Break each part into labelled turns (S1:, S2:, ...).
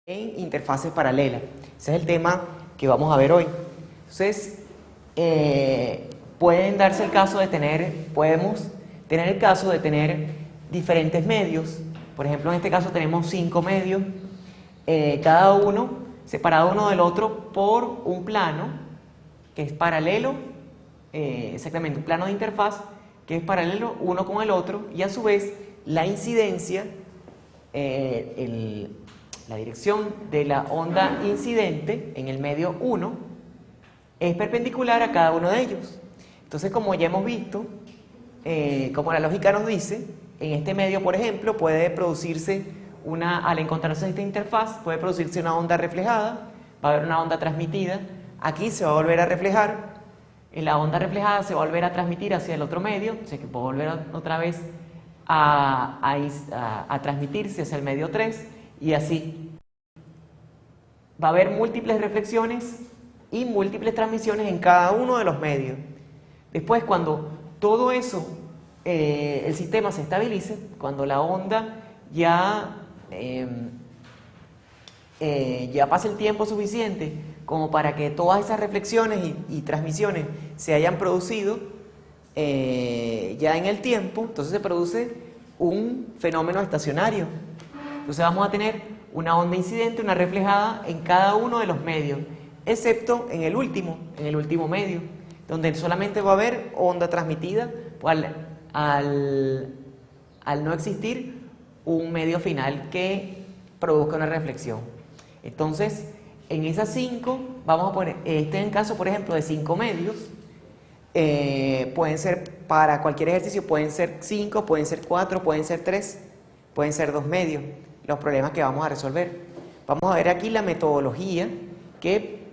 S1: en interfaces paralelas. Ese es el tema que vamos a ver hoy. Entonces, pueden darse el caso de podemos tener el caso de tener diferentes medios. Por ejemplo, en este caso tenemos 5 medios, cada uno separado uno del otro por un plano que es paralelo, exactamente, un plano de interfaz que es paralelo uno con el otro, y a su vez la incidencia, la dirección de la onda incidente en el medio 1 es perpendicular a cada uno de ellos. Entonces, como ya hemos visto, como la lógica nos dice, en este medio, por ejemplo, puede producirse al encontrarse esta interfaz, puede producirse una onda reflejada, va a haber una onda transmitida, aquí se va a volver a reflejar, en la onda reflejada se va a volver a transmitir hacia el otro medio, o sea que puede volver otra vez a transmitirse hacia el medio 3, y así. Va a haber múltiples reflexiones y múltiples transmisiones en cada uno de los medios. Después, cuando todo eso, el sistema se estabilice, cuando la onda ya pase el tiempo suficiente como para que todas esas reflexiones y transmisiones se hayan producido ya en el tiempo, entonces se produce un fenómeno estacionario. Entonces vamos a tener una onda incidente, una reflejada en cada uno de los medios, excepto en el último medio, donde solamente va a haber onda transmitida al no existir un medio final que produzca una reflexión. Entonces, en esas 5, vamos a poner, en caso, por ejemplo, de 5 medios, pueden ser, para cualquier ejercicio, pueden ser 5, pueden ser 4, pueden ser 3, pueden ser 2 medios, los problemas que vamos a resolver. Vamos a ver aquí la metodología que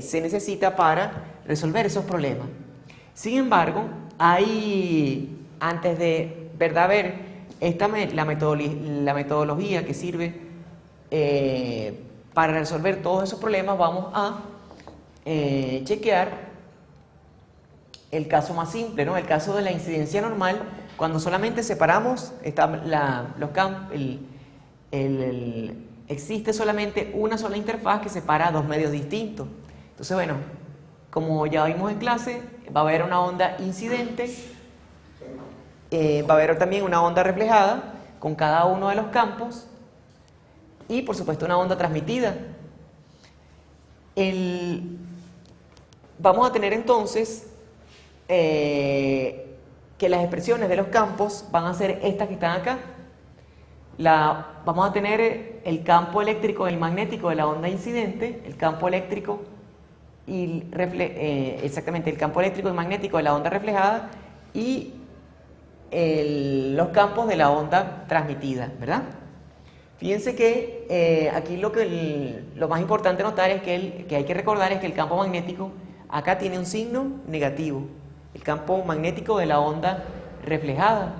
S1: se necesita para resolver esos problemas. Sin embargo, antes de ver la metodología que sirve para resolver todos esos problemas, vamos a chequear el caso más simple, ¿no? El caso de la incidencia normal, cuando solamente separamos, existe solamente una sola interfaz que separa dos medios distintos. Entonces, bueno, como ya vimos en clase, va a haber una onda incidente, va a haber también una onda reflejada con cada uno de los campos y, por supuesto, una onda transmitida. Vamos a tener entonces que las expresiones de los campos van a ser estas que están acá. Vamos a tener el campo eléctrico y el magnético de la onda incidente, el campo eléctrico y exactamente el campo eléctrico y magnético de la onda reflejada y los campos de la onda transmitida, ¿verdad? Fíjense que aquí lo más importante notar es que hay que recordar es que el campo magnético acá tiene un signo negativo, el campo magnético de la onda reflejada.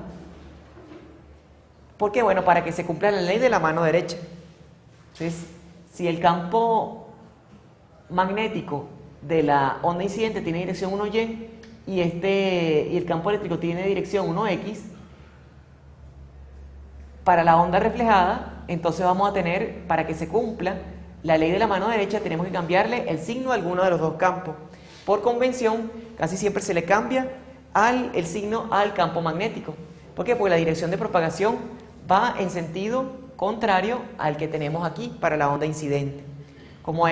S1: ¿Por qué? Bueno, para que se cumpla la ley de la mano derecha. Entonces, si el campo magnético de la onda incidente tiene dirección 1y y el campo eléctrico tiene dirección 1x, para la onda reflejada, entonces vamos a tener, para que se cumpla la ley de la mano derecha, tenemos que cambiarle el signo a alguno de los dos campos. Por convención, casi siempre se le cambia el signo al campo magnético. ¿Por qué? Porque la dirección de propagación va en sentido contrario al que tenemos aquí para la onda incidente. Como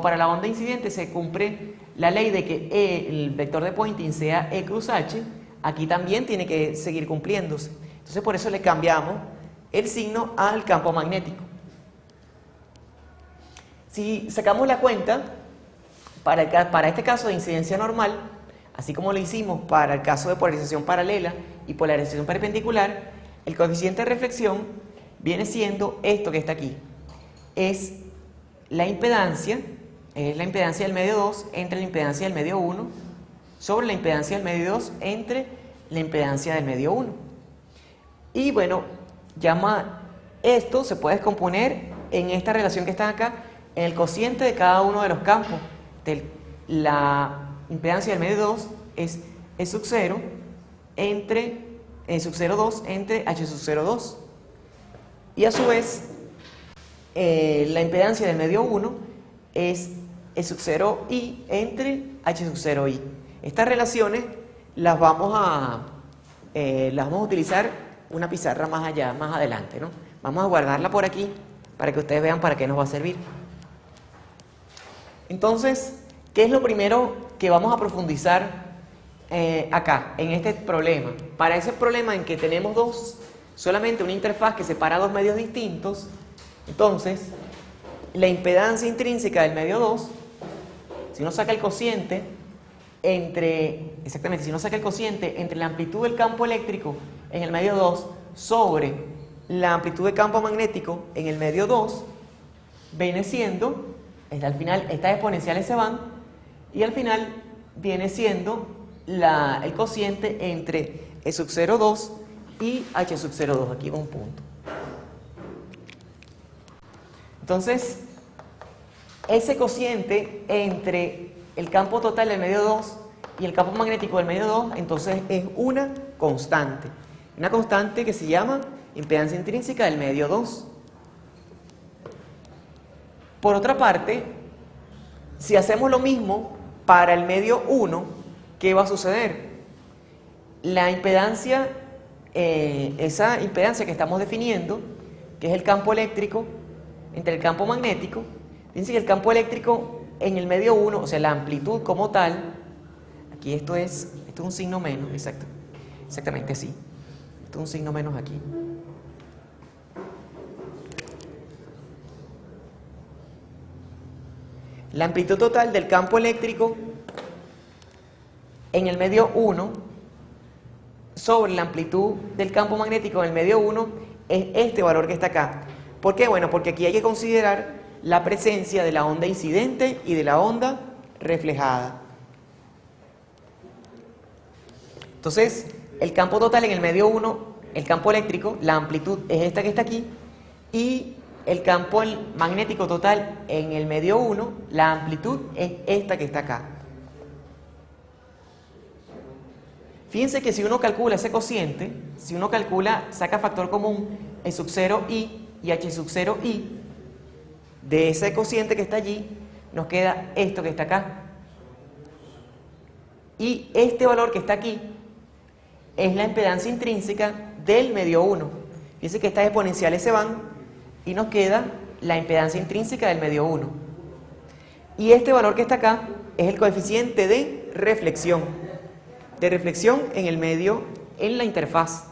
S1: para la onda incidente se cumple la ley de que el vector de Poynting sea E cruz H, aquí también tiene que seguir cumpliéndose. Entonces, por eso le cambiamos el signo al campo magnético. Si sacamos la cuenta, para este caso de incidencia normal, así como lo hicimos para el caso de polarización paralela y polarización perpendicular, el coeficiente de reflexión viene siendo esto que está aquí. Es la impedancia del medio 2 entre la impedancia del medio 1 sobre la impedancia del medio 2 entre la impedancia del medio 1. Y bueno, esto se puede descomponer en esta relación que está acá, en el cociente de cada uno de los campos. La impedancia del medio 2 es E sub 0 entre E sub 0,2 entre H sub 0,2. Y a su vez, la impedancia del medio 1 es E sub 0i entre H sub 0i. Estas relaciones las vamos a utilizar una pizarra más allá, más adelante, ¿no? Vamos a guardarla por aquí para que ustedes vean para qué nos va a servir. Entonces, ¿qué es lo primero que vamos a profundizar acá, en este problema? Para ese problema en que tenemos solamente una interfaz que separa dos medios distintos, entonces, la impedancia intrínseca del medio 2, si uno saca el cociente entre la amplitud del campo eléctrico en el medio 2 sobre la amplitud del campo magnético en el medio 2, viene siendo, al final estas exponenciales se van, y al final viene siendo el cociente entre E sub 0,2 y H sub 0,2. Aquí va un punto. Entonces, ese cociente entre el campo total del medio 2 y el campo magnético del medio 2, entonces es una constante que se llama impedancia intrínseca del medio 2. Por otra parte, si hacemos lo mismo para el medio 1, ¿qué va a suceder? La impedancia, esa impedancia que estamos definiendo, que es el campo eléctrico entre el campo magnético, fíjense que el campo eléctrico en el medio 1, o sea, la amplitud como tal, aquí esto es un signo menos, exactamente así, esto es un signo menos aquí. La amplitud total del campo eléctrico en el medio 1 sobre la amplitud del campo magnético en el medio 1 es este valor que está acá. ¿Por qué? Bueno, porque aquí hay que considerar la presencia de la onda incidente y de la onda reflejada. Entonces, el campo total en el medio 1, el campo eléctrico, la amplitud es esta que está aquí, y el campo magnético total en el medio 1, la amplitud es esta que está acá. Fíjense que si uno calcula ese cociente, si uno saca factor común E sub 0i y H sub 0i, de ese cociente que está allí, nos queda esto que está acá. Y este valor que está aquí es la impedancia intrínseca del medio 1. Fíjense que estas exponenciales se van y nos queda la impedancia intrínseca del medio 1. Y este valor que está acá es el coeficiente de reflexión en el medio, en la interfaz.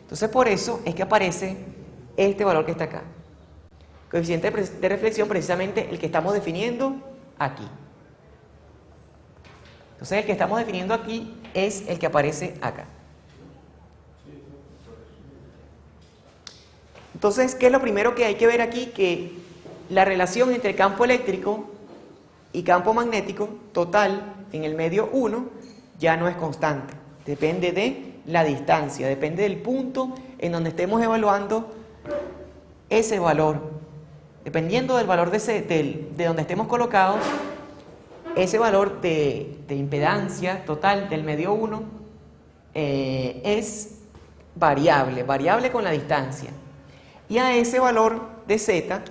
S1: Entonces, por eso es que aparece este valor que está acá. Coeficiente de reflexión, precisamente el que estamos definiendo aquí. Entonces, el que estamos definiendo aquí es el que aparece acá. Entonces, ¿qué es lo primero que hay que ver aquí? Que la relación entre campo eléctrico y campo magnético total en el medio 1 ya no es constante. Depende de la distancia, depende del punto en donde estemos evaluando ese valor. Dependiendo del valor de donde estemos colocados, ese valor de impedancia total del medio 1 es variable con la distancia. Y a ese valor de Z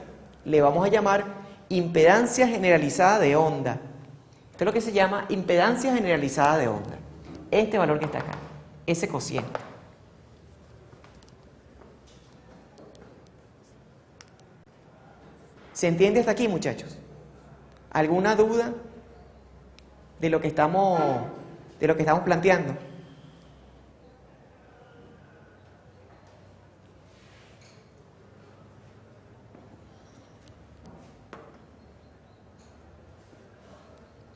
S1: le vamos a llamar impedancia generalizada de onda. Esto es lo que se llama impedancia generalizada de onda. Este valor que está acá, ese cociente. ¿Se entiende hasta aquí, muchachos? ¿Alguna duda de lo que estamos planteando?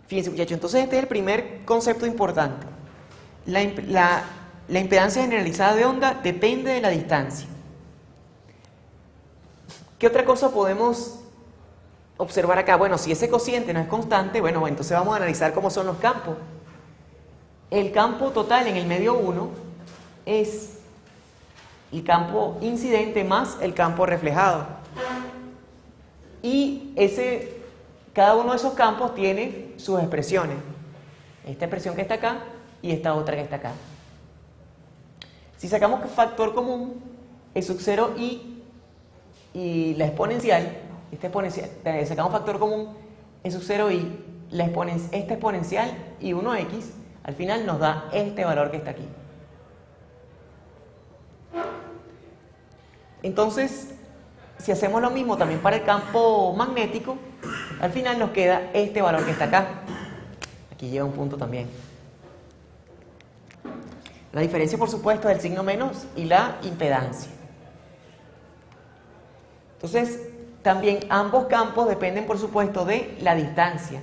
S1: Fíjense, muchachos, entonces este es el primer concepto importante. La impedancia generalizada de onda depende de la distancia. ¿Qué otra cosa podemos observar acá? Bueno, si ese cociente no es constante, bueno, entonces vamos a analizar cómo son los campos. El campo total en el medio 1 es el campo incidente más el campo reflejado. Y cada uno de esos campos tiene sus expresiones. Esta expresión que está acá y esta otra que está acá. Si sacamos factor común, E sub 0i y la exponencial, sacamos factor común, es sub 0i, esta exponencial y 1x, al final nos da este valor que está aquí. Entonces, si hacemos lo mismo también para el campo magnético, al final nos queda este valor que está acá. Aquí lleva un punto también. La diferencia, por supuesto, es el signo menos y la impedancia. Entonces, también ambos campos dependen, por supuesto, de la distancia.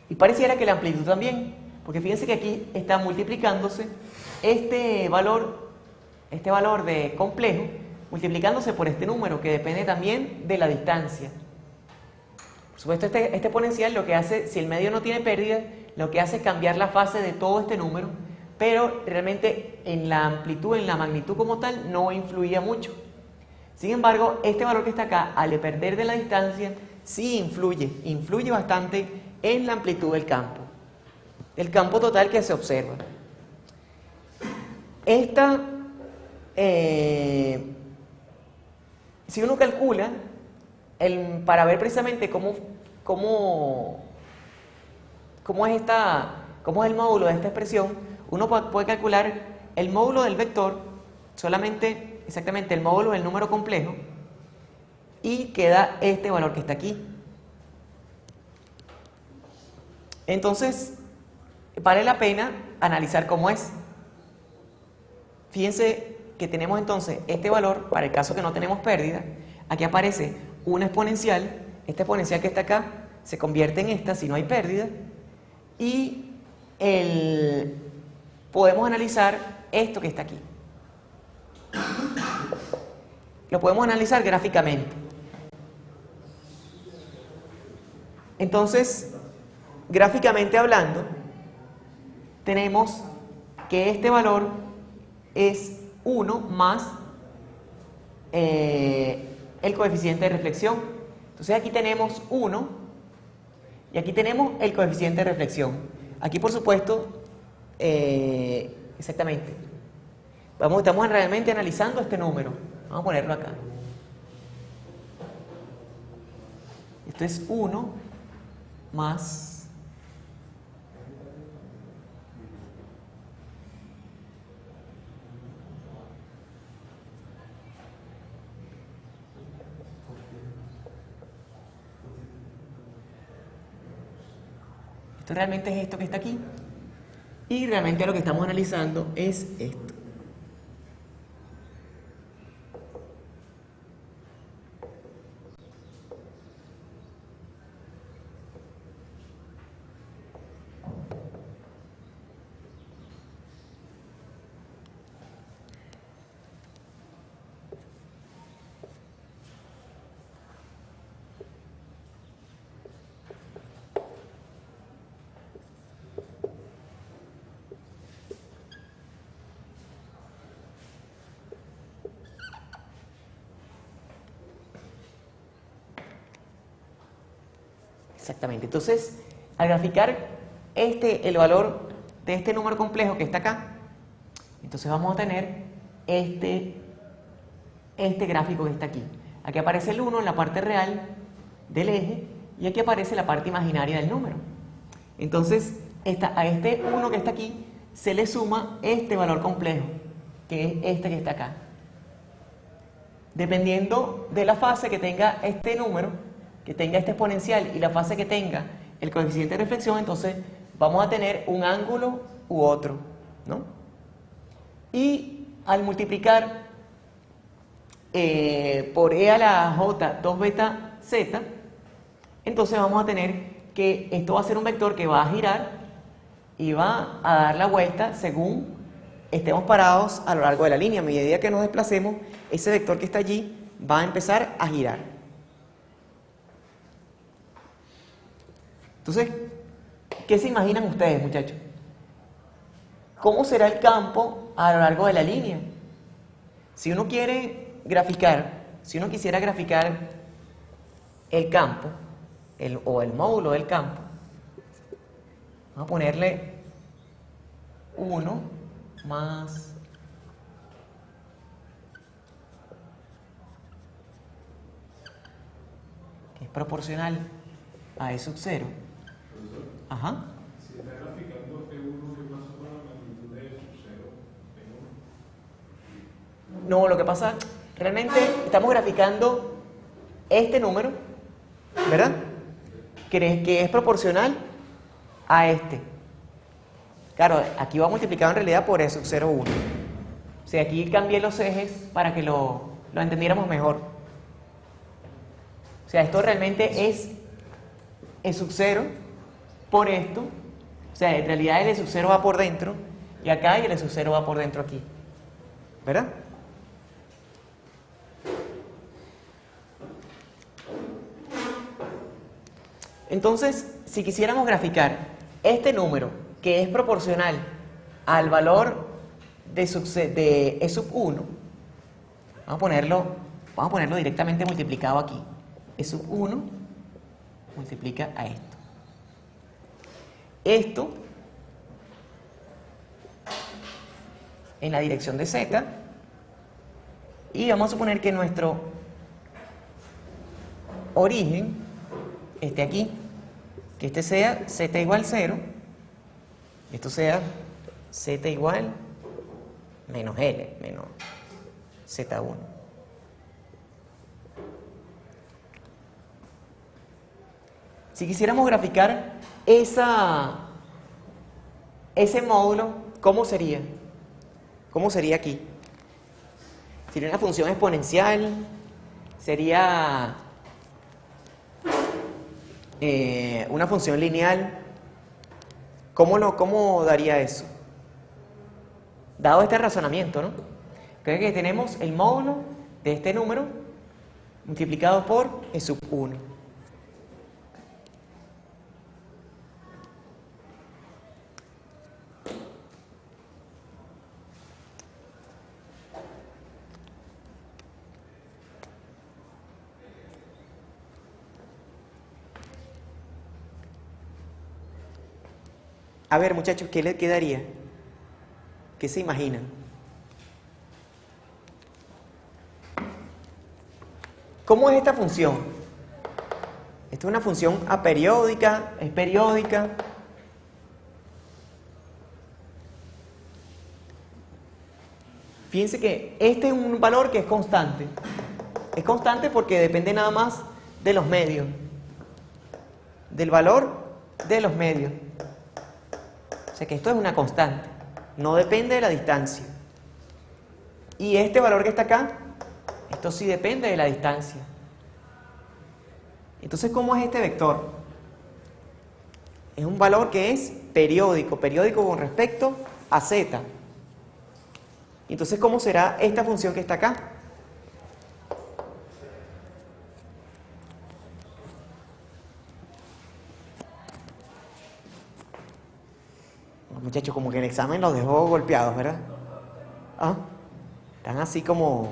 S1: Y pareciera que la amplitud también, porque fíjense que aquí está multiplicándose este valor de complejo, multiplicándose por este número, que depende también de la distancia. Por supuesto, este exponencial lo que hace, si el medio no tiene pérdida, lo que hace es cambiar la fase de todo este número, pero realmente en la amplitud, en la magnitud como tal, no influía mucho. Sin embargo, este valor que está acá, al perder de la distancia, sí influye bastante en la amplitud del campo total que se observa. Si uno calcula, para ver precisamente cómo es el módulo de esta expresión, uno puede calcular el módulo del vector, exactamente el módulo del número complejo, y queda este valor que está aquí. Entonces, vale la pena analizar cómo es. Fíjense que tenemos entonces este valor, para el caso que no tenemos pérdida, aquí aparece una exponencial, esta exponencial que está acá se convierte en esta si no hay pérdida, y podemos analizar esto que está aquí. Lo podemos analizar gráficamente. Entonces, gráficamente hablando, tenemos que este valor es 1 más el coeficiente de reflexión. Entonces aquí tenemos 1 y aquí tenemos el coeficiente de reflexión. Aquí, por supuesto, exactamente, estamos realmente analizando este número. Vamos a ponerlo acá. Esto es 1 más esto realmente es esto que está aquí, y realmente lo que estamos analizando es esto. Exactamente. Entonces, al graficar el valor de este número complejo que está acá, entonces vamos a tener este gráfico que está aquí. Aquí aparece el 1 en la parte real del eje y aquí aparece la parte imaginaria del número. Entonces, a este 1 que está aquí se le suma este valor complejo, que es este que está acá. Dependiendo de la fase que tenga este número, que tenga este exponencial y la fase que tenga el coeficiente de reflexión, entonces vamos a tener un ángulo u otro, ¿no? Y al multiplicar por e a la j 2 beta z, entonces vamos a tener que esto va a ser un vector que va a girar y va a dar la vuelta según estemos parados a lo largo de la línea. A medida que nos desplacemos, ese vector que está allí va a empezar a girar. Entonces, ¿qué se imaginan ustedes, muchachos? ¿Cómo será el campo a lo largo de la línea? Si uno quisiera graficar el campo, o el módulo del campo, vamos a ponerle 1 más proporcional a E sub 0. Ajá.
S2: Si está graficando E1, ¿qué pasa con la magnitud de E sub 0?
S1: No, lo que pasa, realmente estamos graficando este número, ¿verdad? Que es proporcional a este. Claro, aquí va multiplicado en realidad por E sub 0, 1. O sea, aquí cambié los ejes para que lo entendiéramos mejor. O sea, esto realmente es E sub 0 por esto. O sea, en realidad el E sub 0 va por dentro y acá y el E sub 0 va por dentro aquí. ¿Verdad? Entonces, si quisiéramos graficar este número que es proporcional al valor de E sub 1, vamos a ponerlo directamente multiplicado aquí. E sub 1 multiplica a esto. Esto en la dirección de z, y vamos a suponer que nuestro origen esté aquí, que este sea z igual 0, esto sea z igual menos L, menos Z1. Si quisiéramos graficar ese módulo, ¿cómo sería? ¿Cómo sería aquí? Sería una función exponencial, sería una función lineal. ¿Cómo daría eso? Dado este razonamiento, ¿no? Creo que tenemos el módulo de este número multiplicado por E sub 1. A ver, muchachos, ¿qué le quedaría? ¿Qué se imaginan? ¿Cómo es esta función? Esta es una función aperiódica, es periódica. Fíjense que este es un valor que es constante. Es constante porque depende nada más de los medios. Del valor de los medios. O sea que esto es una constante. No depende de la distancia. Y este valor que está acá, esto sí depende de la distancia. Entonces, ¿cómo es este vector? Es un valor que es periódico con respecto a z. Entonces, ¿cómo será esta función que está acá? Muchachos, como que el examen los dejó golpeados, ¿verdad? ¿Ah? Están así como...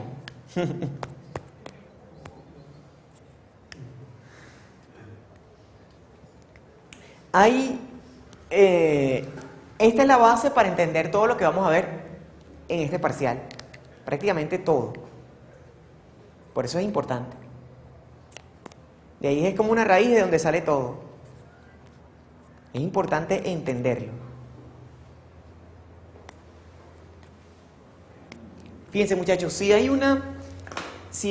S1: Esta es la base para entender todo lo que vamos a ver en este parcial. Prácticamente todo. Por eso es importante. De ahí es como una raíz de donde sale todo. Es importante entenderlo. Fíjense, muchachos, si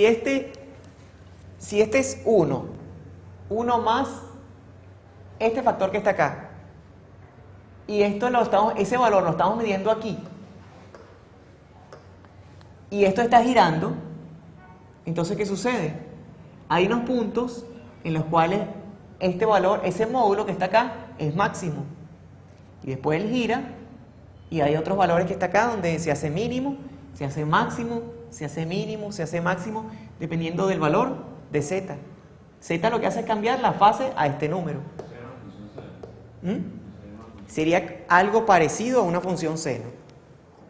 S1: este es 1 más este factor que está acá, y ese valor lo estamos midiendo aquí, y esto está girando, entonces ¿qué sucede? Hay unos puntos en los cuales este valor, ese módulo que está acá, es máximo, y después él gira, y hay otros valores que está acá donde se hace mínimo, se hace máximo, se hace mínimo, se hace máximo, dependiendo del valor de z. Z lo que hace es cambiar la fase a este número. Sería algo parecido a una función seno.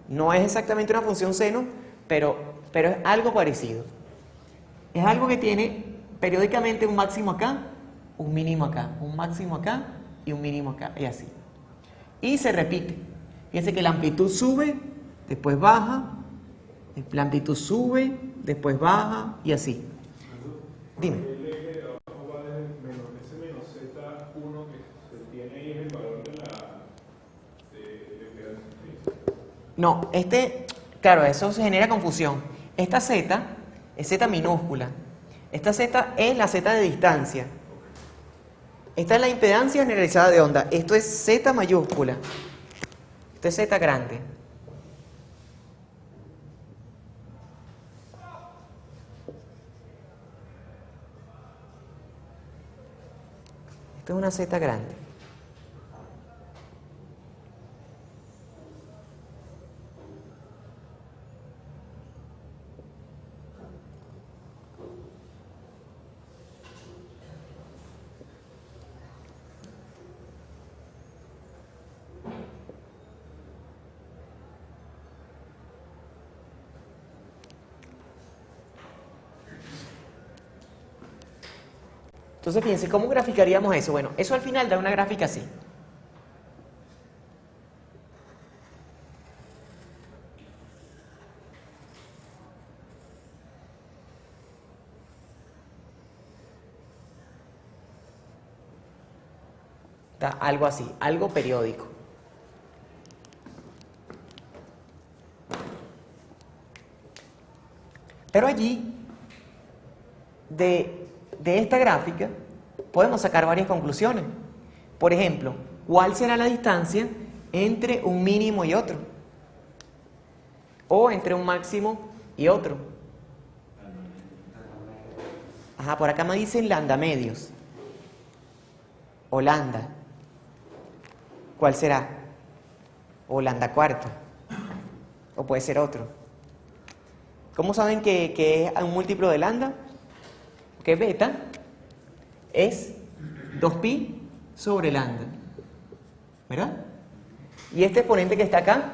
S1: No es exactamente una función seno, pero es algo parecido. Es algo que tiene periódicamente un máximo acá, un mínimo acá, un máximo acá y un mínimo acá, y así. Y se repite. Fíjense que la amplitud sube, después baja, la amplitud sube, después baja y así. Dime. No, claro, eso se genera confusión. Esta Z es Z minúscula. Esta Z es la Z de distancia. Esta es la impedancia generalizada de onda. Esto es Z mayúscula. Esto es Z grande. Esto es una Z grande. Entonces, fíjense, ¿cómo graficaríamos eso? Bueno, eso al final da una gráfica así. Da algo así, algo periódico. Pero allí, de esta gráfica, podemos sacar varias conclusiones. Por ejemplo, ¿cuál será la distancia entre un mínimo y otro? O entre un máximo y otro. Ajá, por acá me dicen lambda medios. O lambda. ¿Cuál será? O lambda cuarto. O puede ser otro. ¿Cómo saben que es un múltiplo de lambda? Que beta es 2pi sobre lambda, ¿verdad? Y este exponente que está acá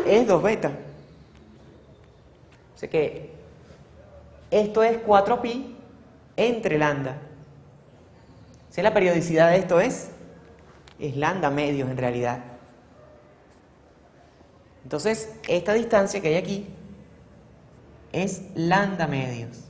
S1: es 2 beta. O sea que esto es 4pi entre lambda. O sea, la periodicidad de esto es lambda medios en realidad. Entonces, esta distancia que hay aquí es lambda medios.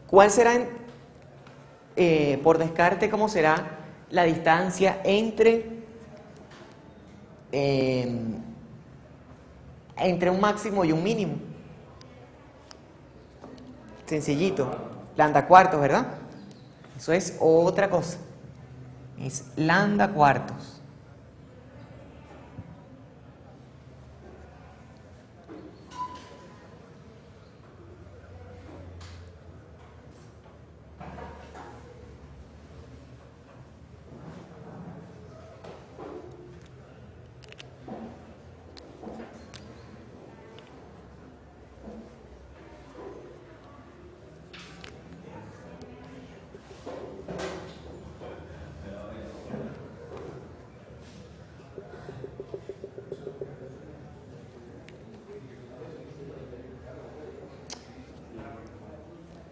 S1: ¿Cuál será, por descarte, cómo será la distancia entre un máximo y un mínimo? Sencillito, lambda cuartos, ¿verdad? Eso es otra cosa. Es lambda cuartos.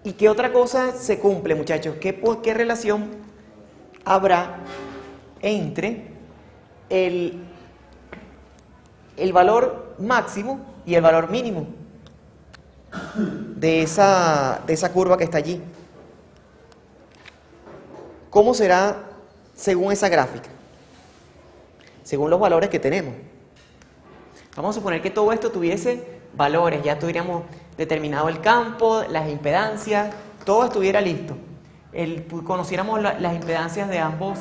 S1: ¿Y qué otra cosa se cumple, muchachos? ¿Qué relación habrá entre el valor máximo y el valor mínimo de esa curva que está allí? ¿Cómo será según esa gráfica? Según los valores que tenemos. Vamos a suponer que todo esto tuviese valores, ya tuviéramos determinado el campo, las impedancias, todo estuviera listo. Conociéramos las impedancias de ambos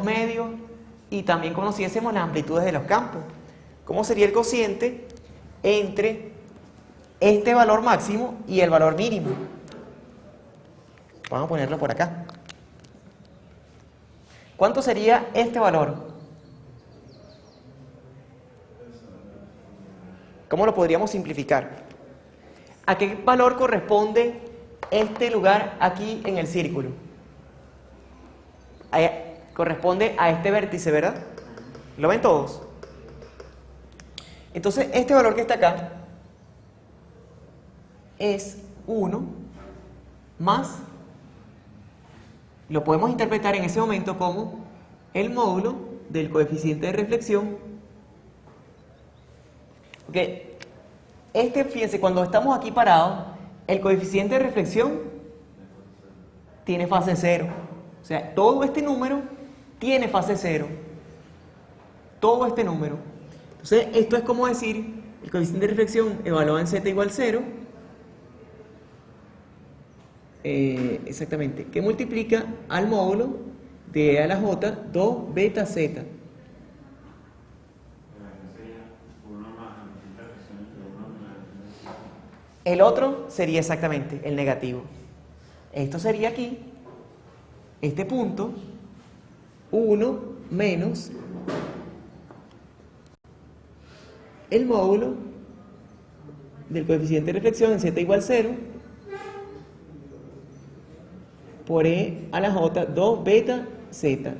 S1: medios y también conociésemos las amplitudes de los campos. ¿Cómo sería el cociente entre este valor máximo y el valor mínimo? Vamos a ponerlo por acá. ¿Cuánto sería este valor? ¿Cómo lo podríamos simplificar? ¿A qué valor corresponde este lugar aquí en el círculo? Corresponde a este vértice, ¿verdad? ¿Lo ven todos? Entonces, este valor que está acá es 1 más, lo podemos interpretar en ese momento como el módulo del coeficiente de reflexión. Porque fíjense, cuando estamos aquí parados, el coeficiente de reflexión tiene fase cero. O sea, todo este número tiene fase cero. Todo este número. Entonces, esto es como decir, el coeficiente de reflexión evaluado en z igual 0, exactamente, que multiplica al módulo de E a la J 2 beta Z. El otro sería exactamente el negativo. Esto sería aquí, este punto, 1 menos el módulo del coeficiente de reflexión en z igual 0 por E a la J 2 beta Z.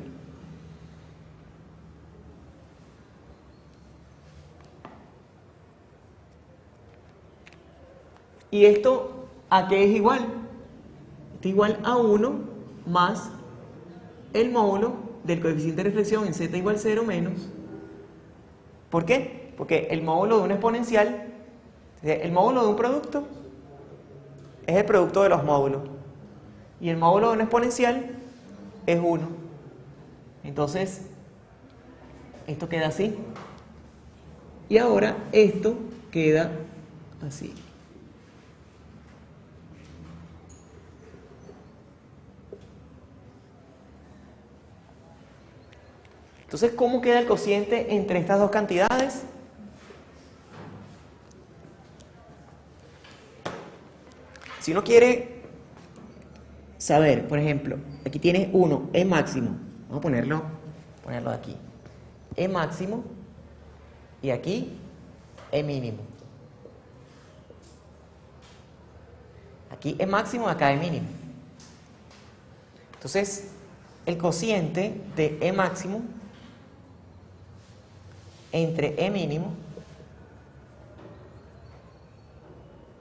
S1: ¿Y esto a qué es igual? Esto es igual a 1 más el módulo del coeficiente de reflexión en z igual 0 menos. ¿Por qué? Porque el módulo de una exponencial, el módulo de un producto es el producto de los módulos. Y el módulo de una exponencial es 1. Entonces, esto queda así. Y ahora esto queda así. Entonces, ¿cómo queda el cociente entre estas dos cantidades? Si uno quiere saber, por ejemplo, aquí tienes 1, E máximo. Vamos a ponerlo aquí. E máximo y aquí E mínimo. Aquí E máximo, acá E mínimo. Entonces, el cociente de E máximo entre E mínimo,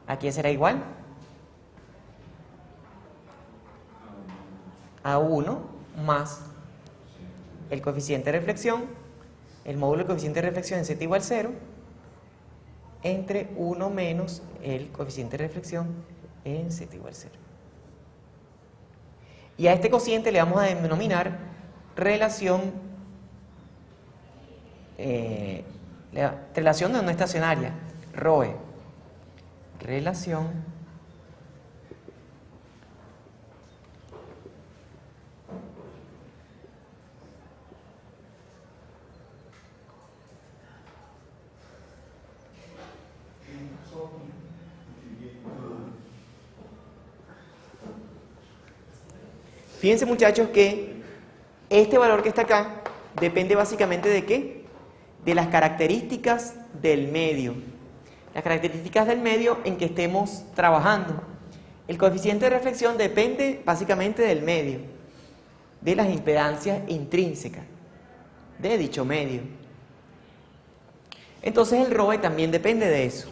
S1: aquí será igual a 1 más el coeficiente de reflexión, el módulo del coeficiente de reflexión en z igual 0, entre 1 menos el coeficiente de reflexión en z igual 0. Y a este cociente le vamos a denominar relación no estacionaria, ROE. Relación Fíjense, muchachos, que este valor que está acá depende básicamente ¿de qué? De las características del medio. Las características del medio en que estemos trabajando. El coeficiente de reflexión depende básicamente del medio, de las impedancias intrínsecas de dicho medio. Entonces el ROE también depende de eso.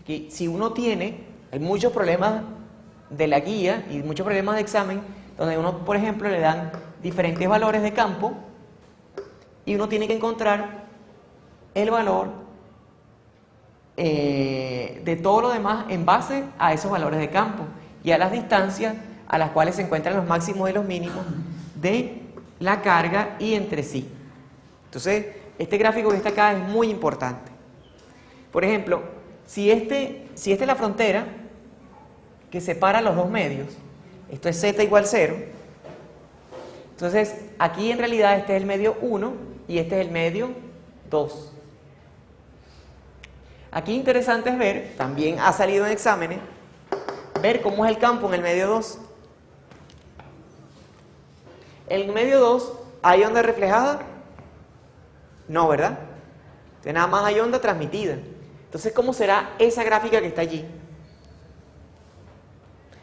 S1: Aquí, si uno hay muchos problemas de la guía y muchos problemas de examen donde uno, por ejemplo, le dan diferentes valores de campo y uno tiene que encontrar el valor de todo lo demás en base a esos valores de campo y a las distancias a las cuales se encuentran los máximos y los mínimos de la carga y entre sí. Entonces, este gráfico que está acá es muy importante. Por ejemplo, si esta es la frontera que separa los dos medios, esto es z igual 0, entonces aquí en realidad este es el medio 1 y este es el medio 2. Aquí interesante es ver, también ha salido en exámenes, ver cómo es el campo en el medio 2. En el medio 2, ¿hay onda reflejada? No, ¿verdad? Entonces nada más hay onda transmitida. Entonces, ¿cómo será esa gráfica que está allí?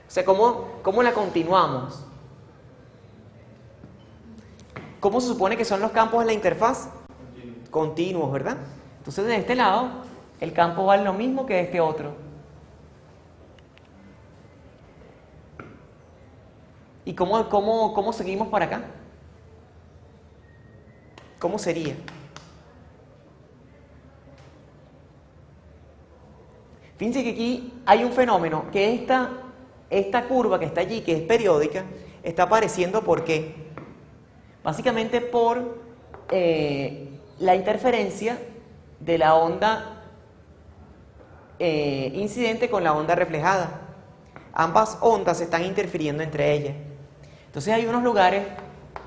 S1: O sea, ¿cómo la continuamos? ¿Cómo se supone que son los campos en la interfaz? Continuos, ¿verdad? Entonces, de este lado, el campo vale lo mismo que de este otro. ¿Y cómo seguimos para acá? ¿Cómo sería? Fíjense que aquí hay un fenómeno, que esta curva que está allí, que es periódica, está apareciendo ¿por qué? Básicamente por la interferencia de la onda incidente con la onda reflejada. Ambas ondas están interfiriendo entre ellas. Entonces hay unos lugares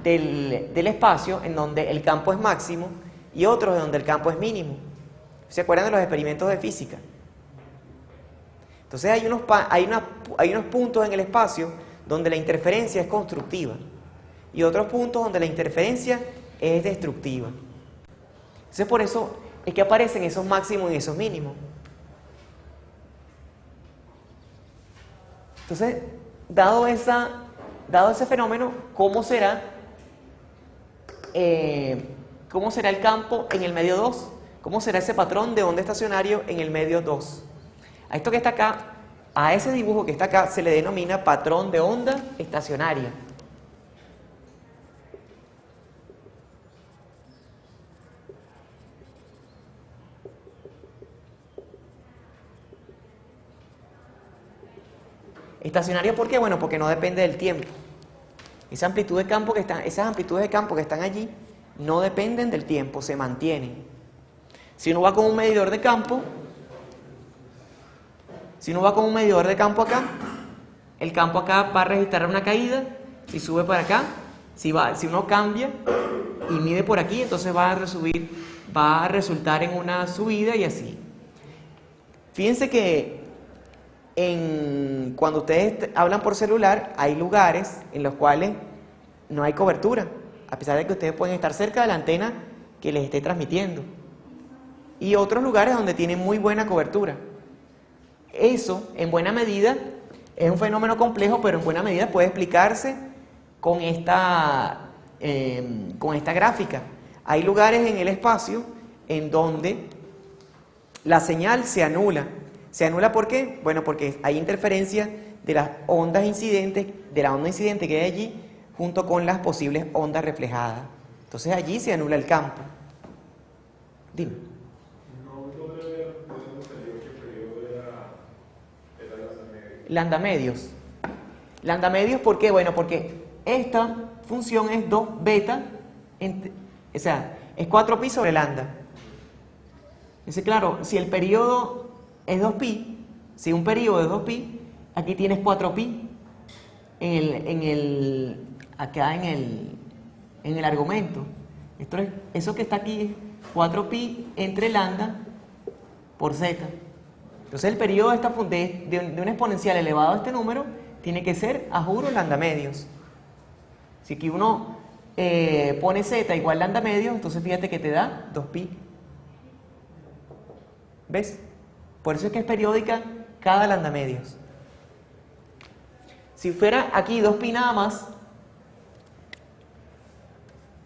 S1: del espacio en donde el campo es máximo y otros en donde el campo es mínimo. ¿Se acuerdan de los experimentos de física? Entonces hay unos puntos en el espacio donde la interferencia es constructiva y otros puntos donde la interferencia es destructiva. Entonces por eso es que aparecen esos máximos y esos mínimos. Entonces, dado ese fenómeno, ¿cómo será el campo en el medio 2? ¿Cómo será ese patrón de onda estacionario en el medio 2? A esto que está acá, a ese dibujo que está acá, se le denomina patrón de onda estacionaria. Estacionario, ¿por qué? Bueno, porque no depende del tiempo. Esas amplitudes de campo que están allí no dependen del tiempo, se mantienen. Si uno va con un medidor de campo, acá, el campo acá va a registrar una caída. Si sube para acá, si uno cambia y mide por aquí, entonces va a resultar en una subida y así. Fíjense que cuando ustedes hablan por celular, hay lugares en los cuales no hay cobertura, a pesar de que ustedes pueden estar cerca de la antena que les esté transmitiendo. Y otros lugares donde tienen muy buena cobertura. Eso, en buena medida, es un fenómeno complejo, pero en buena medida puede explicarse con esta gráfica. Hay lugares en el espacio en donde la señal se anula. ¿Se anula por qué? Bueno, porque hay interferencia de las ondas incidentes, de la onda incidente que hay allí, junto con las posibles ondas reflejadas. Entonces allí se anula el campo. Dime.
S2: No logré ver de dónde salió qué periodo era
S1: Lambda medios. Lambda medios, ¿por qué? Bueno, porque esta función es 2 beta, o sea, es 4pi sobre lambda. Entonces, claro, si el periodo es 2pi, si un periodo es 2pi, aquí tienes 4pi acá en el argumento. Eso que está aquí es 4pi entre lambda por z. Entonces el periodo de una exponencial elevado a este número tiene que ser, a juro, lambda medios. Si aquí uno pone z igual lambda medios, entonces fíjate que te da 2pi. ¿Ves? Por eso es que es periódica cada lambda medios. Si fuera aquí 2pi nada más,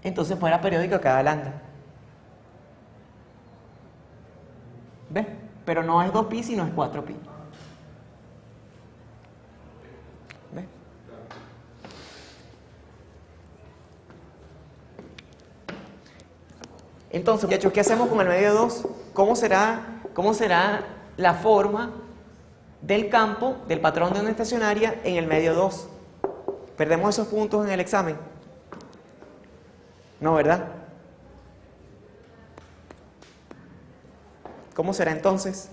S1: entonces fuera periódico cada lambda. ¿Ves? Pero no es 2pi, sino es 4pi. ¿Ves? Entonces, muchachos, ¿qué hacemos con el medio 2? ¿Cómo será la forma del campo, del patrón de onda estacionaria en el medio 2? ¿Perdemos esos puntos en el examen? No, ¿verdad? ¿Cómo será entonces?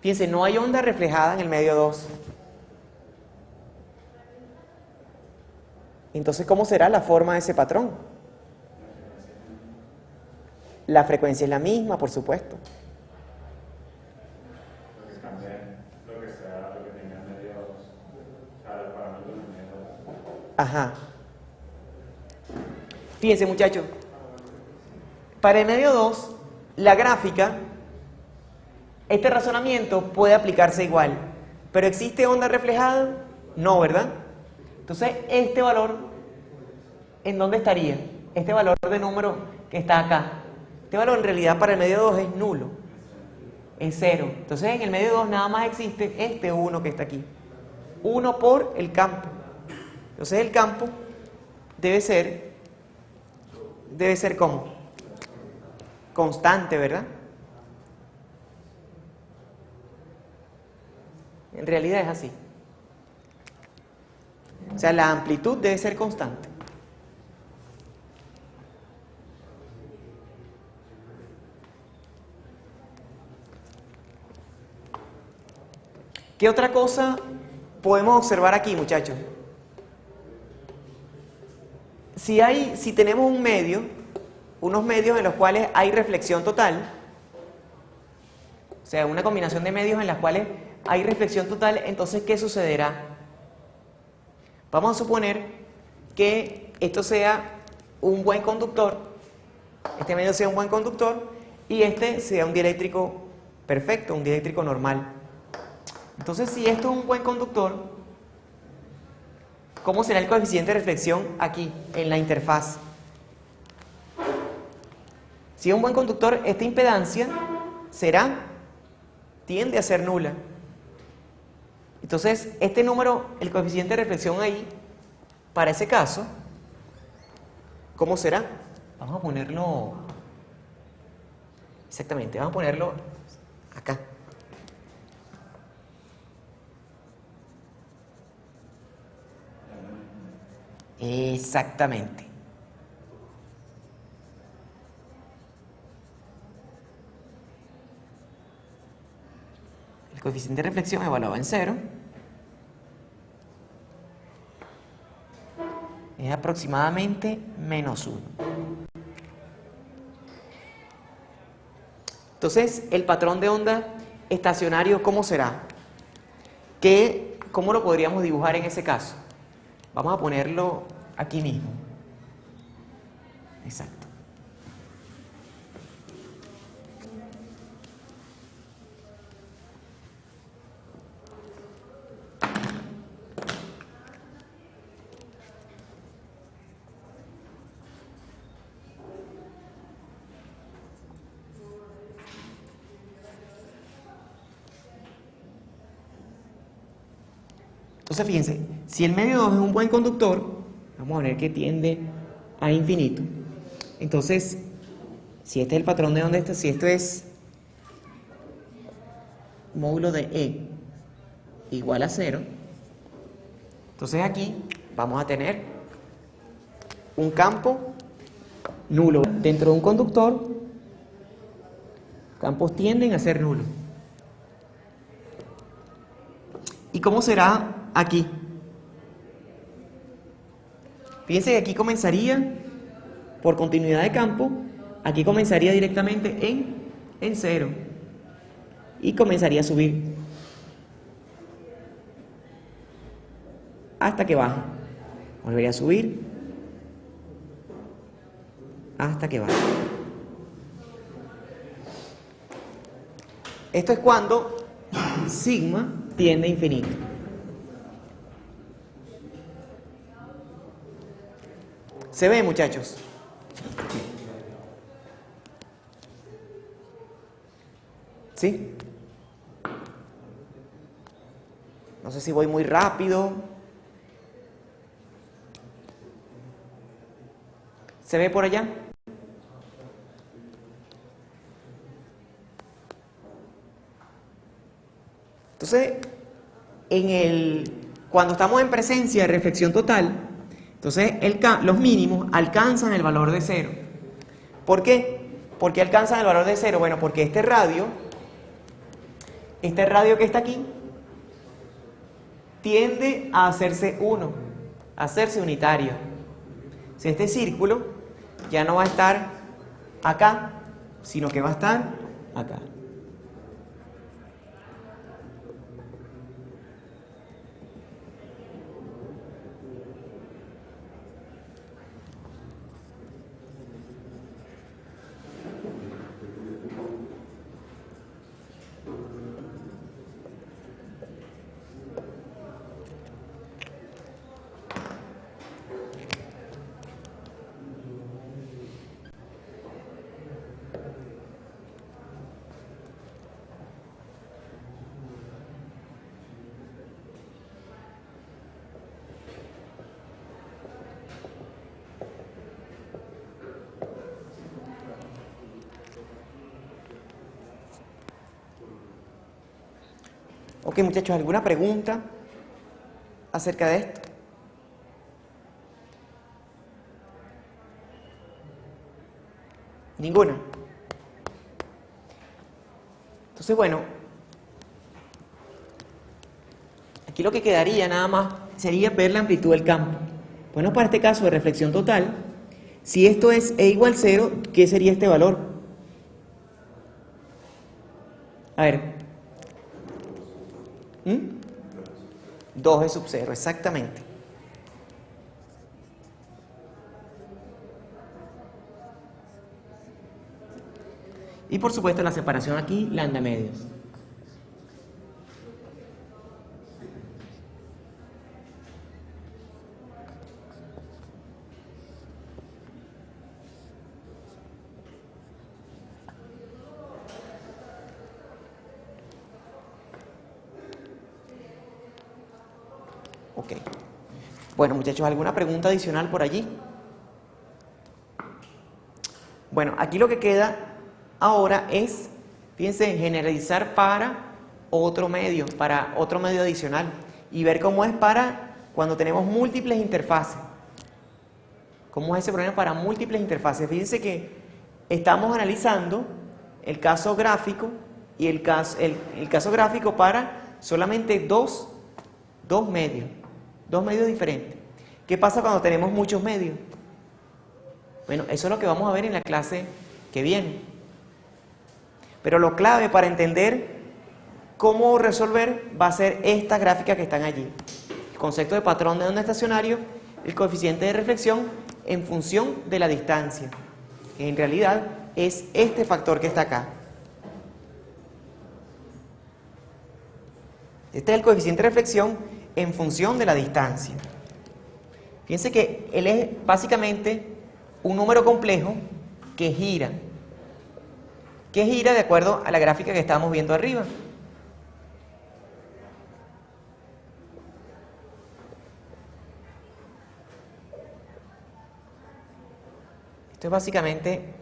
S1: Fíjense, no hay onda reflejada en el medio 2. Entonces, ¿cómo será la forma de ese patrón? La frecuencia es la misma, por supuesto.
S2: lo que cambia, lo que tenga en medio 2, o sea, el parámetro en medio 2.
S1: Ajá. Fíjense, muchachos. Para el medio 2, la gráfica, este razonamiento puede aplicarse igual. ¿Pero existe onda reflejada? No, ¿verdad? Entonces, este valor, ¿en dónde estaría? Este valor de número que está acá. Este valor en realidad para el medio 2 es nulo. Es 0. Entonces, en el medio 2 nada más existe este 1 que está aquí. 1 por el campo. Entonces el campo debe ser ¿cómo? Constante, ¿verdad? En realidad es así. O sea, la amplitud debe ser constante. ¿Qué otra cosa podemos observar aquí, muchachos? Si tenemos unos medios en los cuales hay reflexión total, o sea, una combinación de medios en las cuales hay reflexión total, entonces, ¿qué sucederá? Vamos a suponer que esto sea un buen conductor, este medio sea un buen conductor y este sea un dieléctrico perfecto, un dieléctrico normal. Entonces, si esto es un buen conductor, ¿cómo será el coeficiente de reflexión aquí, en la interfaz? Si es un buen conductor, esta impedancia tiende a ser nula. Entonces, este número, el coeficiente de reflexión ahí, para ese caso, ¿cómo será? Vamos a ponerlo, exactamente, vamos a ponerlo acá. Exactamente. El coeficiente de reflexión evaluado en 0 es aproximadamente -1. Entonces, el patrón de onda estacionario, ¿cómo será? ¿Cómo lo podríamos dibujar en ese caso? Vamos a ponerlo aquí mismo. Exacto. Entonces, fíjense, si el medio 2 es un buen conductor, vamos a poner que tiende a infinito. Entonces, si este es el patrón de onda, si esto es módulo de E igual a 0, entonces aquí vamos a tener un campo nulo. Dentro de un conductor, campos tienden a ser nulos. ¿Y cómo será aquí? Fíjense que aquí comenzaría, por continuidad de campo, aquí comenzaría directamente en 0 y comenzaría a subir hasta que baje. Volvería a subir hasta que baje. Esto es cuando sigma tiende a infinito. ¿Se ve, muchachos? ¿Sí? No sé si voy muy rápido. ¿Se ve por allá? Entonces, cuando estamos en presencia de reflexión total, entonces los mínimos alcanzan el valor de 0. ¿Por qué? ¿Por qué alcanzan el valor de 0? Bueno, porque este radio que está aquí, tiende a hacerse 1, a hacerse unitario. Si este círculo ya no va a estar acá, sino que va a estar acá. Ok, muchachos, ¿alguna pregunta acerca de esto? Ninguna. Entonces, bueno, aquí lo que quedaría nada más sería ver la amplitud del campo. Bueno, para este caso de reflexión total, si esto es E igual 0, ¿qué sería este valor? A ver. 2 sub 0, exactamente. Y por supuesto la separación aquí, lambda medios. Ok. Bueno, muchachos, ¿alguna pregunta adicional por allí? Bueno, aquí lo que queda ahora es, fíjense, generalizar para otro medio adicional y ver cómo es para cuando tenemos múltiples interfaces. ¿Cómo es ese problema para múltiples interfaces? Fíjense que estamos analizando el caso gráfico y el caso gráfico para solamente dos medios diferentes. ¿Qué pasa cuando tenemos muchos medios? Bueno, eso es lo que vamos a ver en la clase que viene. Pero lo clave para entender cómo resolver va a ser estas gráficas que están allí. El concepto de patrón de onda estacionario, el coeficiente de reflexión en función de la distancia, que en realidad es este factor que está acá. Este es el coeficiente de reflexión en función de la distancia. Fíjense que él es básicamente un número complejo que gira de acuerdo a la gráfica que estábamos viendo arriba. Esto es básicamente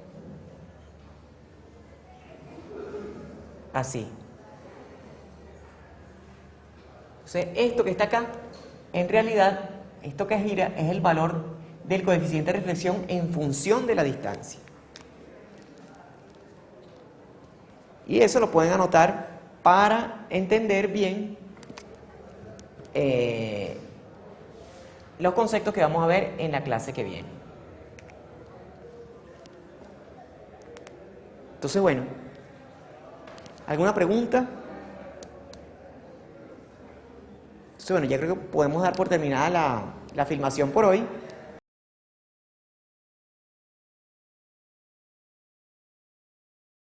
S1: así. Entonces, esto que está acá, en realidad, esto que gira es el valor del coeficiente de reflexión en función de la distancia. Y eso lo pueden anotar para entender bien los conceptos que vamos a ver en la clase que viene. Entonces, bueno, ¿alguna pregunta? Entonces, bueno, ya creo que podemos dar por terminada la filmación por hoy.